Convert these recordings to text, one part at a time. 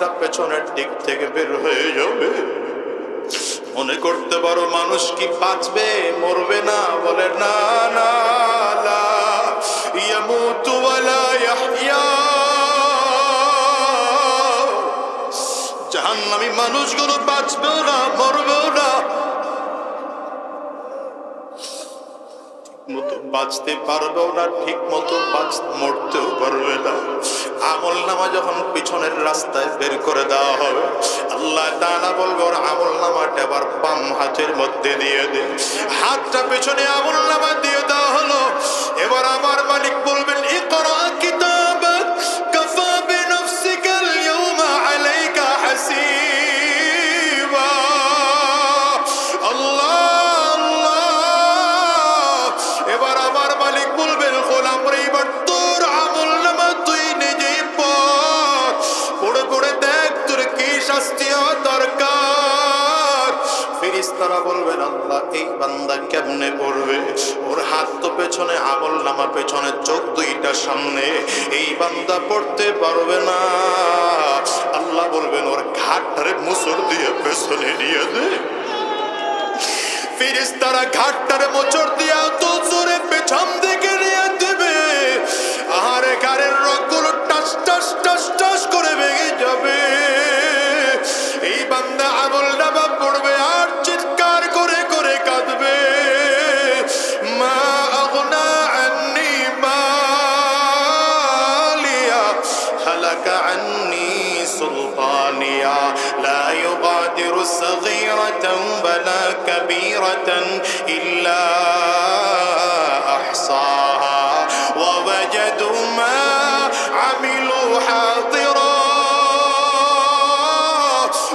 হাতটা পেছনের দিক থেকে বের হয়ে যাবে। মনে করতে পারো মানুষ কি বাঁচবে, মরবে না? বলে না না, লা ইয়ামুতু ওয়ালা ইয়াহইয়া। জাহান্নামী মানুষগুলো বাঁচবেও না, মরবেও না, মতো বাঁচতে পারবেও না, ঠিক মতো মরতেও পারবে না। আমল নামা যখন পিছনের রাস্তায় বের করে দেওয়া হবে, আল্লাহ তাআলা বলবে ওর আমল নামাটা এবার বাম হাতের মধ্যে দিয়ে দে। হাতটা পেছনে আমল নামা দিয়ে দেওয়া হলো। এবার আমার মালিক বলবেন ইকরা কিতাবাক কাফা বিনাফসিকাল ইয়াওমা আলাইকা হাসিবা। আল্লাহ এবার আমার মালিক বলবেন গোলাম রে, এবার তোর আমল নামা তুই নিজেই পড়ে পড়ে দেখ তোর কি শাস্তি হওয়া দরকার। ফেরেশতারা বলবেন আল্লাহ এই বান্দা কেমনে পড়বে? ওর হাত তো পেছনে, আমল নামা পেছনে, চোখ দুইটা সামনে, এই বান্দা পড়তে পারবে না। আল্লাহ বলবেন ওর ঘাটটারে মুসর দিয়ে পেছনে নিয়ে দে। ফেরেশতারা ঘাটটারে মোচড় দিয়া তো জোরে পেছন দিকে নিয়ে দেবে। আহারে গাড়ির রগগুলো টাস টাস টাস টাস করে ভেঙে যাবে। এই বান্দা আমল নামা পড়বে আর চিৎকার করে করে কাঁদবে, মা আগনা আন্নি মালিয়া হালাকা আন্নি সুলতানিয়া লা ইউগাদিরু সাগীরাতান ওয়ালা কাবীরাতান ইল্লা আহসাহা ওয়া ওয়াজাদু মা আমিলু হাদিরা।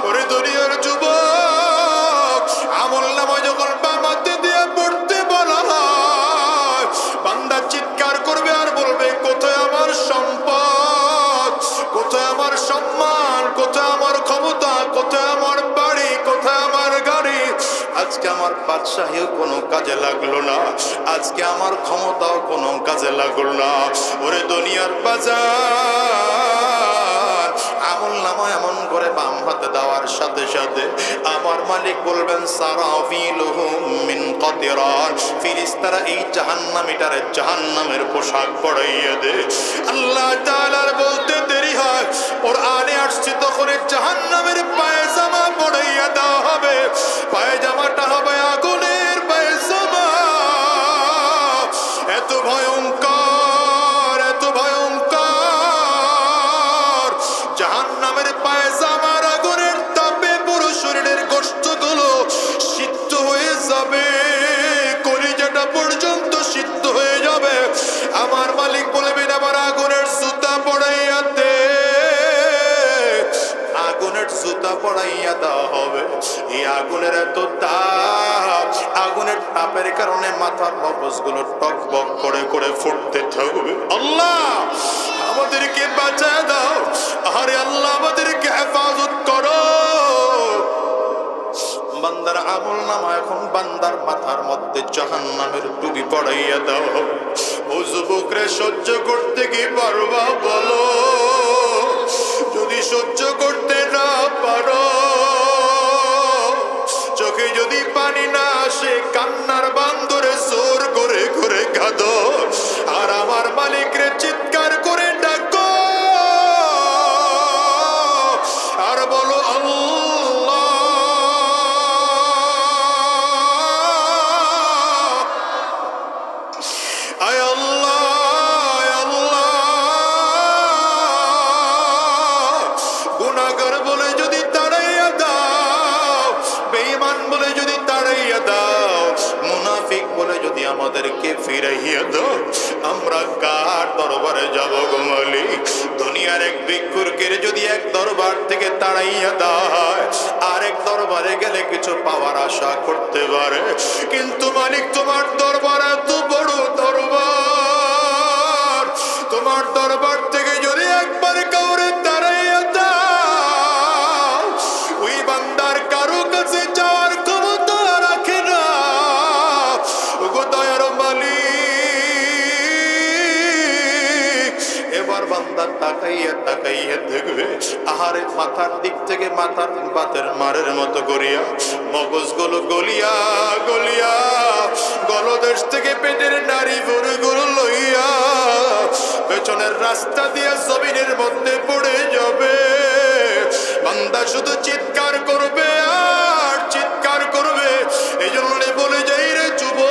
ওরে দুনিয়ার যুবক, আমল নামা যখন বাম হাতে দিয়ে পড়তে বলা হয়, বান্দা চিৎকার করবে আর বলবে কোথায় আমার সম্পদ, কোথায় আমার সম্মান, কোথায় আমার ক্ষমতা, কোথায় আমার বাড়ি, কোথায় আমার গাড়ি? আজকে আমার বাদশাহীও কোনো কাজে লাগলো না, আজকে আমার ক্ষমতাও কোনো কাজে লাগলো না। ওরে দুনিয়ার বাজার, আমল নামা এমন করে বাম হাতে দেওয়ার সাথে সাথে আমার মালিক বলবেন সারাফিলুহুম মিন কাতিরান। ফেরেশতারা এই জাহান্নামীটারে জাহান্নামের পোশাক পরাইয়া দে। আল্লাহ তাআলার বলতে দেরি হয়, কোরআনে আসছে তখন জাহান্নামের পায়জামা পরাইয়া দেওয়া হবে। পায়জামাটা হবে আগুনের পায়জামা। এত ভয়ঙ্কর, এত ভয়ঙ্কর। জাহান্নামের পায়জামার আগুনের তাপে পুরো শরীরের গোশতগুলো সিদ্ধ হয়ে যাবে, কলিজাটা পর্যন্ত সিদ্ধ হয়ে যাবে। আমার মালিক বলবেন আবার আগুনের জুতা পড়াইয়া দে। আগুনের জুতা পড়াইয়া দেওয়া হবে। এই আগুনের এত তাপ, আগুনের তাপের কারণে মাথার মগজগুলো টকবক করে করে ফুটতে থাকবে। আল্লাহ আমাদেরকে বাঁচায় দাও, আরে আল্লাহ আমাদেরকে হেফাজত করো। বান্দার আমল নামা এখন বান্দার মাথার মধ্যে জাহান্নামের টুপি পড়াইয়া দাও। ও যুবকরে, সহ্য করতে কি পারবা বলো? যদি সহ্য করতে না পারো, চোখে যদি পানি না আসে, কান্নার বান্দরে জোর করে করে কাঁদো আর আমার মালিকরে চিৎকার করে ডাকো আর বলো আল্লাহ, আয় আল্লাহ, আয় আল্লাহ। গুনাহগার বলে যদি তাড়াইয়া দাও, বেঈমান বলে যদি তাড়াইয়া দাও, মুনাফিক বলে যদি আমাদেরকে ফিরাইয়া দাও, আমরা কার দরবারে যাব গো মালিক? দুনিয়ার এক ভিক্ষুকের যদি এক দরবার থেকে তাড়াইয়া দেওয়া হয়, আরেক দরবারে গেলে কিছু পাওয়ার আশা করতে পারে, কিন্তু মালিক তোমার দরবার এত বড় দরবার, তোমার দরবার থেকে যদি একবার কাউরে তাড়াইয়া দাও, ওই বান্দার কারো কাছে যাওয়ার ক্ষমতা রাখে না। ওগো দয়ার মালিক, এবার বান্দা তাকাইয়া তাকাইয়া দেখবে আহারে মাথার দিক থেকে মাথার বাতের মারের মতো গড়িয়া মগজগুলো গলিয়া গলিয়া গলদেশ থেকে পেটের নারী ভুরুগুলো লইয়া পেছনের রাস্তা দিয়ে জমিনের মধ্যে পড়ে যাবে। বান্দা শুধু চিৎকার করবে আর চিৎকার করবে। এই জন্য বলে যাই রে যুবক,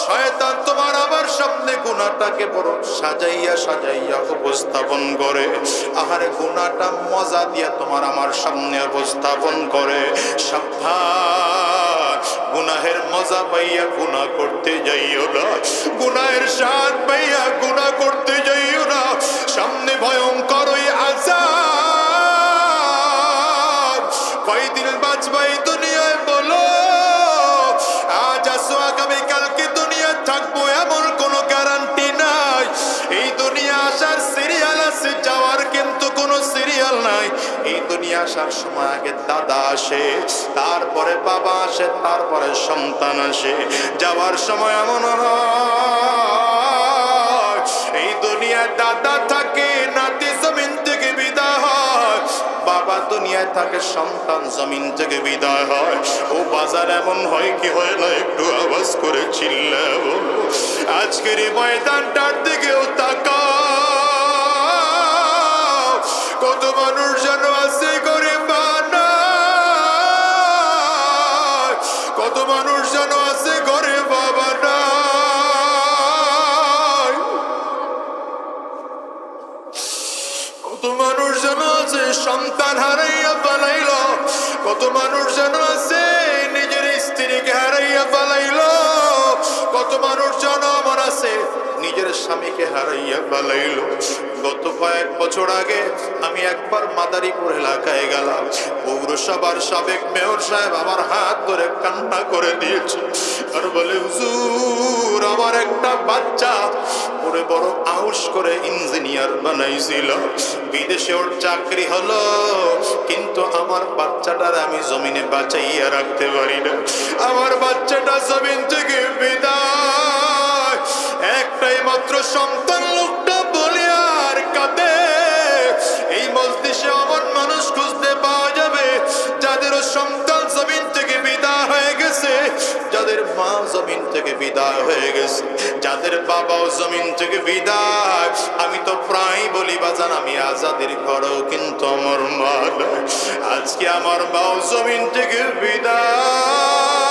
শয়তান তোমার আমার সামনে গুনাহটাকে বড় সাজাইয়া সাজাইয়া উপস্থাপন করে। আহারে গুনাহটা মজা দিয়া তোমার আমার সামনে উপস্থাপন করে। সাবধান, গুনাহের মজা পাইয়া গুনাহ করতে যাইও না, গুনাহের স্বাদ পাইয়া গুনাহ করতে যাইও না। সামনে ভয়ঙ্কর ওই আযাব। কয়দিন বাঁচবা এই দুনিয়ায় বলো? আজ আসো আগামী কালকে দুনিয়া থাকবো এমন কোনো গ্যারান্টি নাই। এই দুনিয়া আসার সিরিয়াল আছে, যাওয়ার কিন্তু কোনো সিরিয়াল নাই। এই দুনিয়া আসার সময় আগে দাদা আসে, তারপরে বাবা আসে, তারপরে সন্তান আসে। যাওয়ার সময় এমন হয় এই দুনিয়ায় দাদা থাকে, নাতি জমিন থেকে বিদায় হয়। বাবা দুনিয়ায় থাকে, সন্তান জমিন থেকে বিদায় হয়। ও বাজার এমন হয় কি হয় না? একটু আওয়াজ করে চিল্লা বলো। আজকের এই ময়দানটার দিকেও তাকাও, কত মানুষ যেন আছে গরিব নাই, কত মানুষ যেন আছে গরিব বাবা নাই, কত মানুষ যেন আছে সন্তান হারাইয়া পালাইল, কত মানুষ যেন আছে নিজের স্ত্রীকে হারাইয়া পালাইল, কত মানুষ যেন আমার আছে নিজের স্বামীকে হারাইয়া পালাইল। গত কয়েক বছর আগে আমি একবার মাদারীপুর এলাকায় গেলাম। পৌরসভার সাবেক মেয়র সাহেব আমার হাত ধরে কান্না করে দিয়েছে আর বলে, হুজুর আমার একটা বাচ্চা ওরে বড় আউশ করে ইঞ্জিনিয়ার বানাইছিল, বিদেশে ওর চাকরি হলো, কিন্তু আমার বাচ্চাটার আমি জমিনে বাঁচাইয়া রাখতে পারি না। আমার বাচ্চাটা জমিন থেকে বিদায়। একটাই মাত্র সন্তান, লোকটা বলে আর কাঁদে। এই মজলিসে এমন মানুষ খুঁজতে পাওয়া যাবে যাদেরও সন্তান জমিন থেকে বিদায় হয়ে গেছে, যাদের মা জমিন থেকে বিদায় হয়ে গেছে, যাদের বাবাও জমিন থেকে বিদায়। আমি তো প্রায় বলি বাজান, আমি আজাদের ঘরেও কিন্তু আমার মা নাই। আজকে আমার মাও জমিন থেকে বিদায়।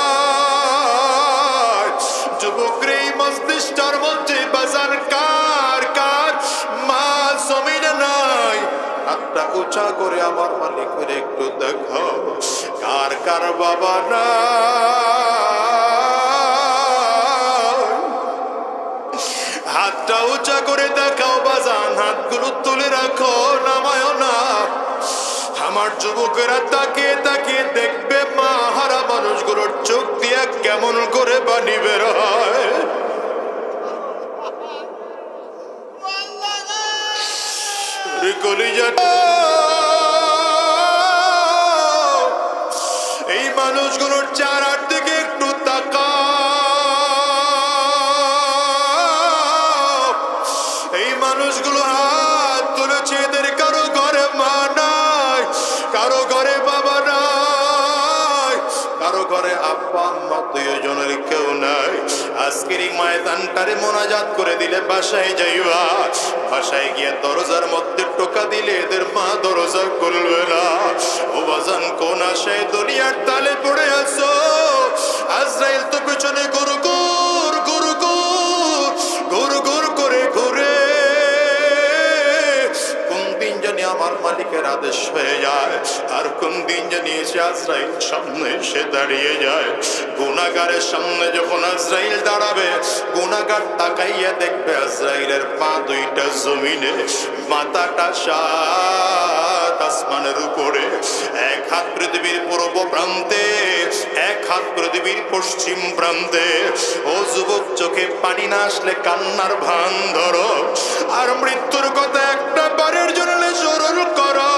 যুবকরে এই মজলিসটার মধ্যে বাজান কার কার মা জমিনে নাই? হাতটা উঁচা করে আমার মালিকের একটু দেখাও। কার কার বাবা নাই? হাতটা উঁচা করে দেখাও বাজান, হাতগুলো তুলে রাখো, নামায় না। আমার যুবকেরা তাকিয়ে তাকিয়ে দেখবে মা হারা মানুষগুলোর চোখ দিয়ে কেমন করে পানি বের হয়। এই মানুষগুলোর চেহারার দিকে একটু তাকাও। এই মানুষগুলো হাত তুলেছে, এদের কারো ঘরে মা নাই, কারো ঘরে বাবা নাই, কারো ঘরে আব্বা আম্মা দুইজনের কেউ নাই। আজকের এই ময়দানটারে মোনাজাত করে দিলে বাসায় যাইবা, বাসায় গিয়ে দরজার মধ্যে টোকা দিলে এদের মা দরজা খুলবে না। ও বাজান কোন আশায় দুনিয়ার তালে পড়ে আছো? আজরাইল তো পেছনে গুরু গুর গুরু গুর গুরু গুর করে ঘুরে। কোন দিন জানি আমার মালিকের আদেশ হয়ে যায়, আর কোন দিন জানি এসে আজরাইল সামনে এসে দাঁড়িয়ে যায়। গুনাহগারের সামনে যখন আজরাইল দাঁড়াবে, গুনাহগার তাকাইয়া দেখবে আজরাইলের পা দুইটা জমিনে, মাথাটা সাত আসমানের উপরে। এক হাত পৃথিবীর পূর্ব প্রান্তে, এক হাত পৃথিবীর পশ্চিম প্রান্তে। ও যুবক, চোখে পানি না আসলে কান্নার ভান ধরো, আর মৃত্যুর কথা একটা বারের জন্য স্মরণ করো।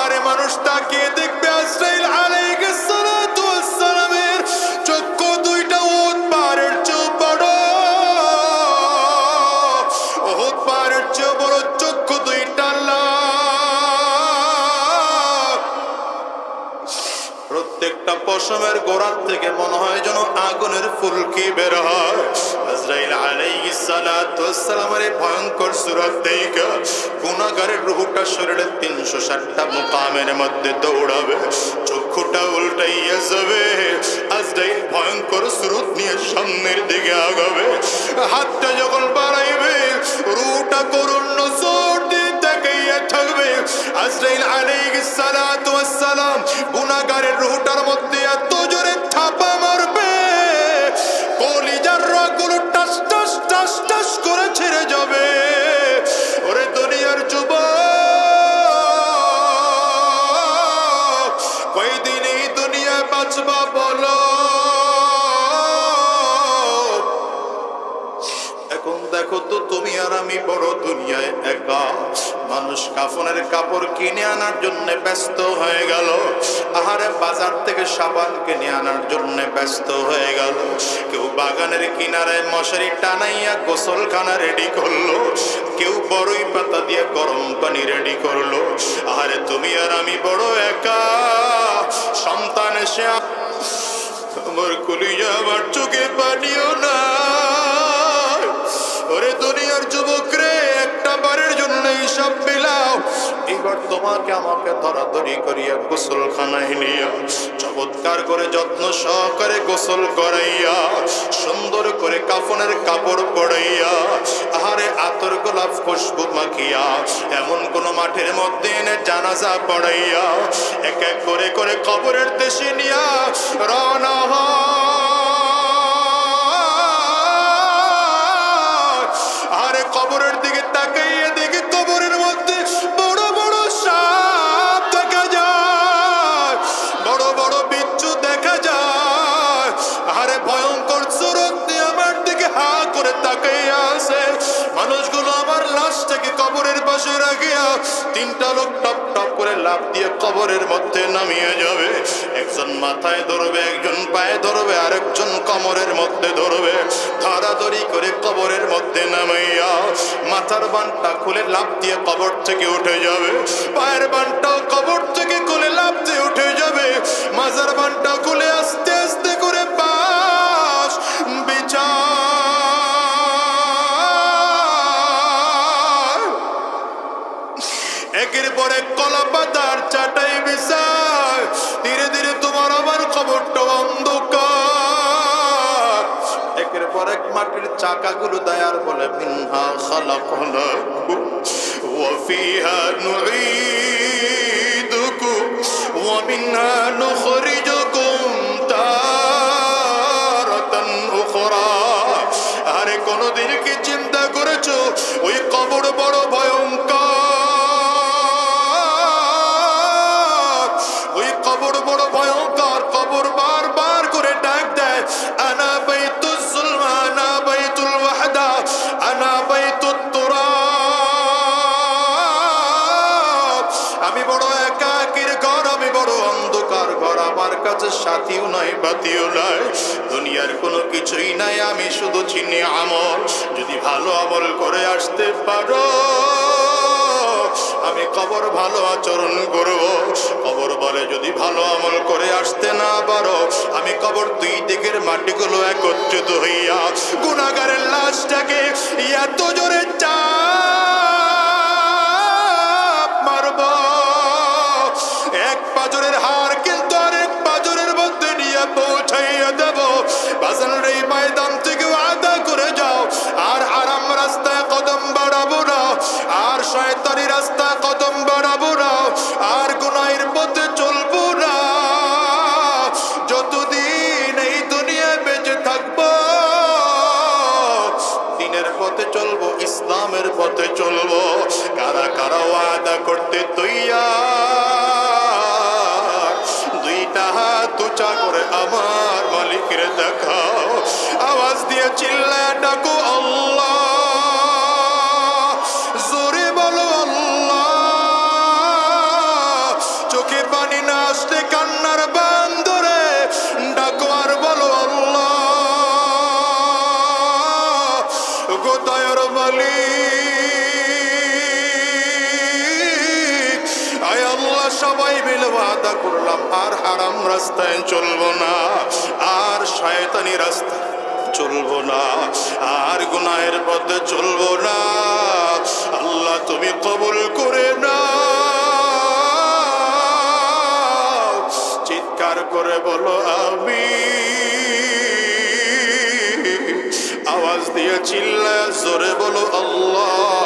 আরে মানুষ তাকিয়ে দেখবে আজরাইল আলাইহিস সালাতু ওয়াস সালামের চক্ষু দুইটা উট পাহাড়ের চেয়েও বড়। প্রত্যেকটা পশমের গোড়ার থেকে মনে হয় যেন আগুনের ফুলকি বের হয়। আজরাইল আলাইহিস সালাতু ওয়াস সালামের এই ভয়ঙ্কর সূরত দেখে গুনাহগারের রূহটা শরীরের 360টা মুকামের মধ্যে দৌড়াবে, চক্ষুটা উল্টাইয়া যাবে। আজরাইল ভয়ঙ্কর সূরত নিয়ে সামনের দিকে আগাবে, হাতটা যখন বাড়াইবে রূহটা করুণ নজর দিয়ে তাকাইয়া থাকবে। আজরাইল আলাইহিস সালাতু ওয়াস সালাম গুনাহগারের রূহটার মধ্যে এত জোরে থাপা মারবে, কলিজার রগগুলো টাস টাস টাস টাস করে ছেড়ে যাবে। ওরে দুনিয়ার যুবক, কয়দিন এই দুনিয়ায় বাঁচবা বলো? এখন দেখো তো তুমি আর আমি বড় দুনিয়ায় একা। মানুষ কাফনের কাপড় কিনে আনার জন্য ব্যস্ত হয়ে গেল, আহারে বাজার থেকে সাবান কিনে আনার জন্য ব্যস্ত হয়ে গেল। কেউ বাগানের কিনারে মশারি টানাইয়া গোসলখানা রেডি করলো, কেউ বড়ই পাতা দিয়ে গরম পানি রেডি করলো। আহারে তুমি আর আমি বড় একা। সন্তান এসে আমার কলিজা, আমার চোখে পানিও না। ওরে দুনিয়ার যুবক রে, একটা বারের জন্য হিসাব বিলাও। এবার তোমাকে আমাকে ধরাধরি করিয়া গোসলখানায় নিয়া চমৎকার করে যত্ন সহকারে গোসল করাইয়া সুন্দর করে কাফনের কাপড় পরাইয়া আহারে আতর গোলাপ খুশবু মাখিয়া এমন কোন মাঠের মধ্যে এনে জানাজা পড়াইয়া এক এক করে করে কবরের দেশে নিয়া রওনা হয়। আরে কবরের দিকে তাকাইয়া দেখি কবরের মধ্যে বড় বড় সাপ দেখা যায়, বড় বড় বিচ্ছু দেখা যায়। আরে ভয়ঙ্কর সুরত দিয়ে আমার দিকে হা করে তাকাইয়া আছে। মানুষগুলো আমার লাশটাকে কবরের পাশে রাখিয়া তিনটা লোক টপ টপ করে লাফ দিয়ে কবরের মধ্যে নামিয়ে যাবে। একজন মাথায় ধরবে, একজন পায়ে ধরবে, আরেকজন কোমরের মধ্যে ধরবে। ধরাধরি করে কবরের মধ্যে নামাইয়া মাথার বানটা খুলে লাফ দিয়ে কবর থেকে উঠে যাবে, পায়ের বানটাও কবর থেকে খুলে লাফ দিয়ে উঠে যাবে, মাজার বানটা খুলে আস্তে আস্তে করে পাশ বিচার একের পর এক কলা পাতার চাটাই বিছায়। ধীরে ধীরে তোমার আমার খবরটা অন্ধকার। একের পর এক মাটির চাকাগুলো দায়ার বলে মিনহা খালাকনাকুম ওয়া ফিহা নুঈদুকুম ওয়া মিনহা নুখরিজুকুম তারাতান উখরা। আরে কোনদিন কি চিন্তা করেছো ওই কবর বড় ভয়ঙ্কর, ওই কবর বড় ভয়ঙ্কর। কবর বারবার করে ডাক দেয়, আনা বাইতুল যুলমা, আনা বাইতুল ওয়াহদা, আনা বাইতুত তুরাব। আমি বড় একাকীর ঘর, আমি বড় অন্ধকার ঘর। আমার কাছে সাথীও নাই, বাতিও নাই, দুনিয়ার কোনো কিছুই নাই। আমি শুধু চিনি আমল। যদি ভালো আমল করে আসতে পারো আমি কবর ভালো আচরণ করব। কবর বলে যদি ভালো আমল করে আসতে না পারো আমি কবর দুই দিকের মাটিগুলো একত্রিত হইয়া গুনাহগারের লাশটাকে এত জোরে চাপ মারব, এক পাজরের হার কিন্তু আরেক পাজরের মধ্যে নিয়ে পৌঁছাইয়া দেব। বাজান রে, ময়দান থেকে ওয়াদা করে যাও আর আরাম রাস্তায় কদম বাড়াবো না, আর শয়তানি রাস্তায় কদম বাড়াবো না, আর গুনাহের পথে চলবো না। যতদিন এই দুনিয়ায় বেঁচে থাকবো দিনের পথে চলবো, ইসলামের পথে চলবো। কারা কারা ওয়াদা করতে তৈয়ার? দুইটা হাত উঁচা করে আমার মালিকের দেখাও, আওয়াজ দিয়ে চিল্লায় ডাকো আল্লাহ, জোরে বলো আল্লাহ। চোখে পানি না আসলে কান্নার বান ধরে ডাকো আর বলো আল্লাহ। গো দয়ার মালিক, আয় আল্লাহ সবাই মিলে ওয়াদা করলাম আর হারাম রাস্তায় চলবো না, আর শয়তানি রাস্তায় চলবো না, আর গুনাহের পথে চলবো না। আল্লাহ তুমি কবুল করে নাও। চিৎকার করে বলো আমিন। আওয়াজ দিয়ে চিল্লায় জোরে বলো আল্লাহ।